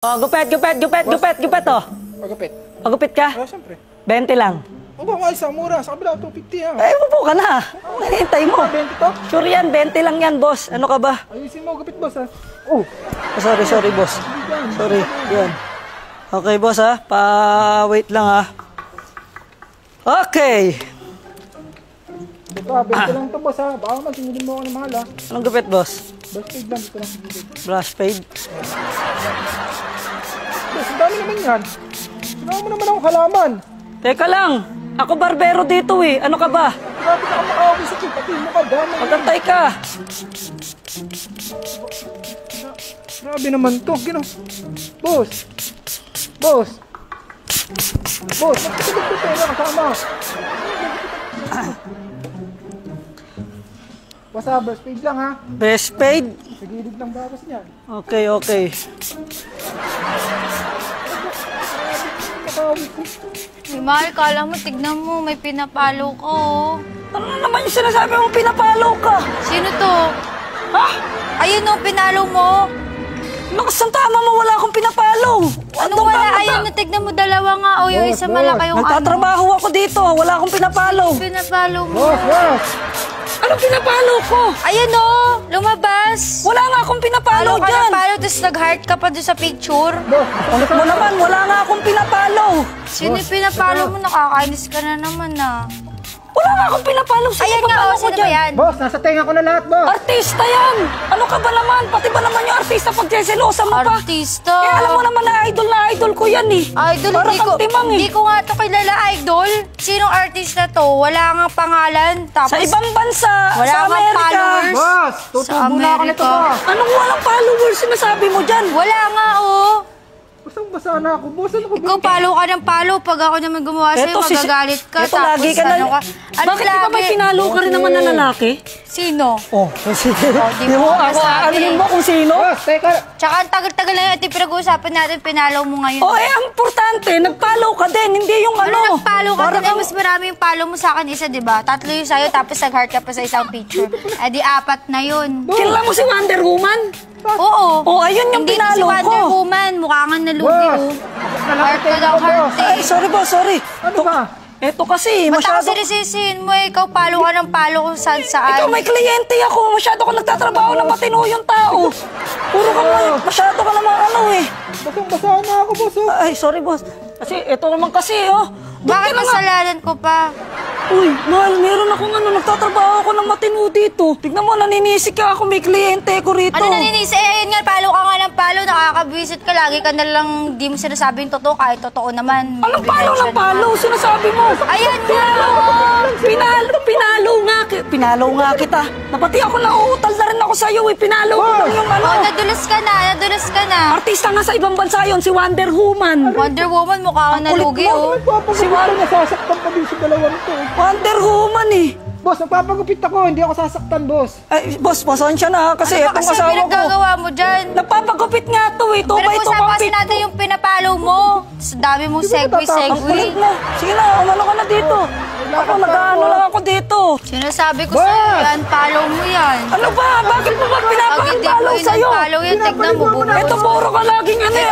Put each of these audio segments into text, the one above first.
Oh, gupit, oh. Pagupit. Pagupit ka? Siyempre. 20 lang. Opo, ayos ang mura. Sa kabila, 250 ha. Upo ka na. Hintay mo. 20 to? Sure yan, 20 lang yan, boss. Ano ka ba? Ayusin mo, gupit boss ha. Oh. Sorry, boss. Sorry. Yan. Okay, boss ha. Pa-wait lang ha. Okay. Ito ha, 20 lang to boss ha. Baka magsingilin mo ako ng mahal ha. Anong gupit, boss? Brush fade lang, ito lang. Brush fade. Boss, ang dami naman yan. Sinawa mo naman akong halaman. Teka lang. Ako barbero dito eh. Ano ka ba? Grabe ka makawag sa akin. Pati mo ka, dami. Magantay ka. Grabe naman to. Boss. Boss, magkakabit ko tayo kasama. Basta, brush fade lang ha. Brush fade. Sa gilid lang bawas niyan. Okay. Mahal, kala mo, tignan mo, may pinapalo ko. Ano naman yung sinasabi mo pinapalo ka? Sino to? Ha? Ayun o, pinalo mo. Nakasang tama mo, wala akong pinapalo. Anong wala? Ayun na, tignan mo, dalawa nga. O, yung isa malaki yung Nagtatrabaho ako dito, wala akong pinapalo. Pinapalo mo. Boss. Anong pinapalo ko? Ayun o, lumabas. Wala nga akong pinapalo Palo ka dyan. na palo, tapos nag-heart ka pa doon sa picture. Ulit mo naman, wala nga akong pinapalo. Sino yung pinapalo mo? Nakakainis ka na naman ah. Wala nga akong pinapalo. Ayan nga, o, sino ba yan? Boss, nasa tenga ko na lahat, boss. Artista yan. Ano ka ba naman? Pati ba naman yung artista pag seselosa mo pa? Artista. Eh, alam mo naman na idol ko yan eh. Idol, Para kang timang eh. hindi ko nga to kilala, idol. Sinong artista to? Wala nga pangalan. Tapos, Sa ibang bansa, wala sa kang Amerika. followers. Boss, Sa tutubo na ako nito, Amerika. boss. Anong walang followers sinasabi mo dyan? Wala nga, oh. Basang-basa na ako, boss. Ano ko ba? Ikaw, palo ka ng palo. Pag ako naman gumawa sa'yo, magagalit ka. Eto, lagi ka na. ano ka? Ano Bakit di ba may lagi? pinalo ka rin naman na lalaki? Sino? Oh, sige. di Di mo mo ako, masabi. alamin mo kung sino? Boss, teka. Tsaka ang tagal-tagal na yun. Ito yung pinag-uusapan natin, pinalo mo ngayon. Oh, ang importante, nagpalo ka din, hindi yung Ano nagpalo ka Parang din? Mas marami yung palo mo sa akin isa, di ba? 3 yung sa'yo, tapos nag-heart ka pa sa isang picture. Eh di 4 na yun. Kilala mo si Wonder Woman? Oo. Oh, ayun yung Hindi na si pinalo Wonder ko. Woman. Mukha nga nalugi, Boss. oh. Heart ka daw, heart eh. Ay, sorry boss, sorry. Ano ba? Eto kasi, Ba't ako masyado... sinisisihin mo? Ikaw palo ka ng palo kung saan-saan. Ikaw may kliyente ako, masyado ka nagtatrabaho ng matino yung tao. Puro ka masyado ka naman ano eh. Basang-basa na ako, boss. Oh. Ay, sorry boss. Kasi, eto naman kasi, oh. Doon Bakit ka na nga. masalanan ko pa? Uy, mahal, meron akong nagtatrabaho ako ng matino dito. Tignan mo, naninisik ka ako, may kliyente ko rito. Ano naninisi? Eh, ayun nga, palo ka nga ng palo, nakakabwisit ka. Lagi ka na lang, di mo sinasabi yung totoo, kahit totoo naman. May Anong palo ebidensya ng palo? Sinasabi mo. Ayan nga, Pinalo nga kita. Napati ako nauutal na rin ako sa'yo eh. Pinalo ko lang yung ano. Oh, nadulas ka na. Artista nga sa ibang bansa yun, si Wonder Woman. Wonder Woman, mukha kang nalugi, oh. Nagpapagupit na nasasaktan pa din sa dalawang to. Wonder Woman eh. Boss, nagpapagupit ako. Hindi ako sasaktan, boss. Ay, boss, pasensya na ha, kasi Ano ba itong kasi asawa ko. pinaggagawa mo dyan? Nagpapagupit nga to eh. Ito ba ito Pinag-usapan kasi kapit natin yung pinapalo mo. Sa dami mong Ang kulit segue. mo. Sige na, umano ka na dito. Ako, nag-ano lang ako dito. Sinasabi ko sa'yo yan, follow mo yan. Ano ba? Bakit mo ba Pag hindi pinapakipalo ko sa'yo? follow yan, tignan mo, bumubuhay. Ito, puro ka laging ano eh.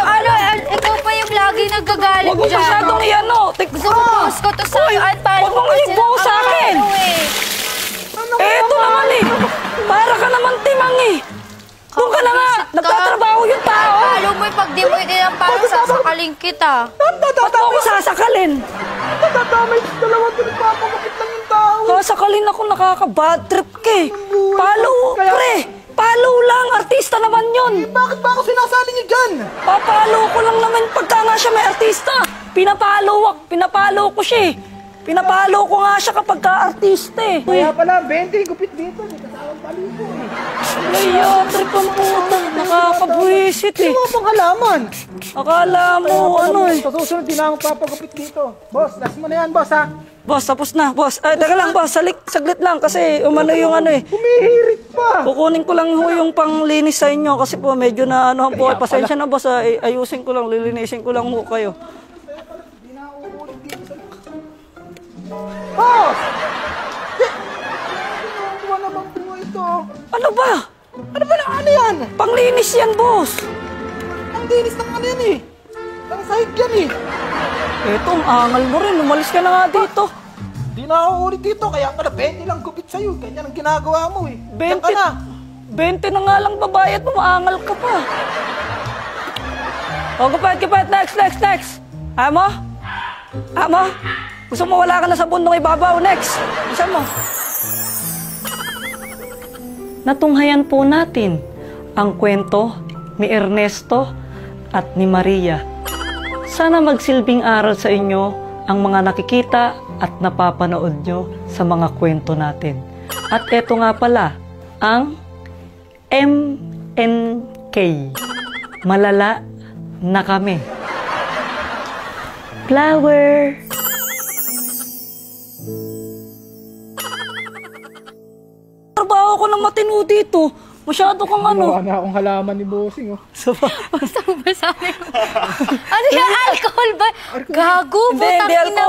Ikaw pa yung lagi nagagalit Huwag mo dyan. masyadong iano. Gusto mo post ko to sa Uy, unfollow huwag mo nga kasi i-post sa akin. nakakapalo eh. Eto naman eh. Para ka naman timang eh. Doon ka na nga. Nagtatrabaho yung tao. Follow mo yung pag di mo yung parang sasakaling kita. Ba't mo ako sasakalin? Natatamay sa dalawa to. Nagpapagupit lang yung tao. Sasakalin ako, nakaka-bad trip ka eh. Palo, pre. Palo lang. Artista naman yun. Bakit ba ako sinasali niyo dyan? Papalo ko lang naman pagka nga siya may artista. Pinapalo ko siya eh. Pinapalo ko nga siya kapag ka-artista eh. Kaya pala, 20 gupit dito. May kasawang paliko eh. Ay, trip ang puta. Nakakabwisit eh. Ano pang halaman? Akala mo ano eh. Sa susunod, di na akong papagupit dito. Boss, last mo na yan, boss ha. Boss, tapos na. Boss, ay, teka lang boss. Saglit lang kasi umano yung ano eh. Humihirit pa. Kukunin ko lang ho yung panglinis sa inyo kasi po medyo na ano po. Pasensya na boss, ayusin ko lang, lilinisin ko lang ho kayo. Boss! Kinukuha na bang buhay ito? Ano ba? Ano ba na ano yan? Panglinis yan, boss. Ang dinis ng ano yan eh. Ng sahig yan eh. Eto, ang angal mo rin. Umalis ka na nga dito. Di na ako ulit dito, kaya pala 20 lang gupit sa'yo. Ganyan ang ginagawa mo eh. 20 Diyan ka na. 20 na nga lang babayad mo, maangal ka pa. O, kapit, next. Amo? Gusto mo wala ka na sa bundong ibabaw, next. Isa mo. Natunghayan po natin ang kwento ni Ernesto at ni Maria. Sana magsilbing aral sa inyo ang mga nakikita at napapanood nyo sa mga kwento natin. At eto nga pala, ang MNK. Malala na kami. Flower. Trabaho ko ng matino dito. Masyado kang ano. Gawa na akong halaman ni Bossing oh. Basta mo ba sabi mo? Ano yan? Alcohol ba? Gago, Hindi, putang ina alcohol.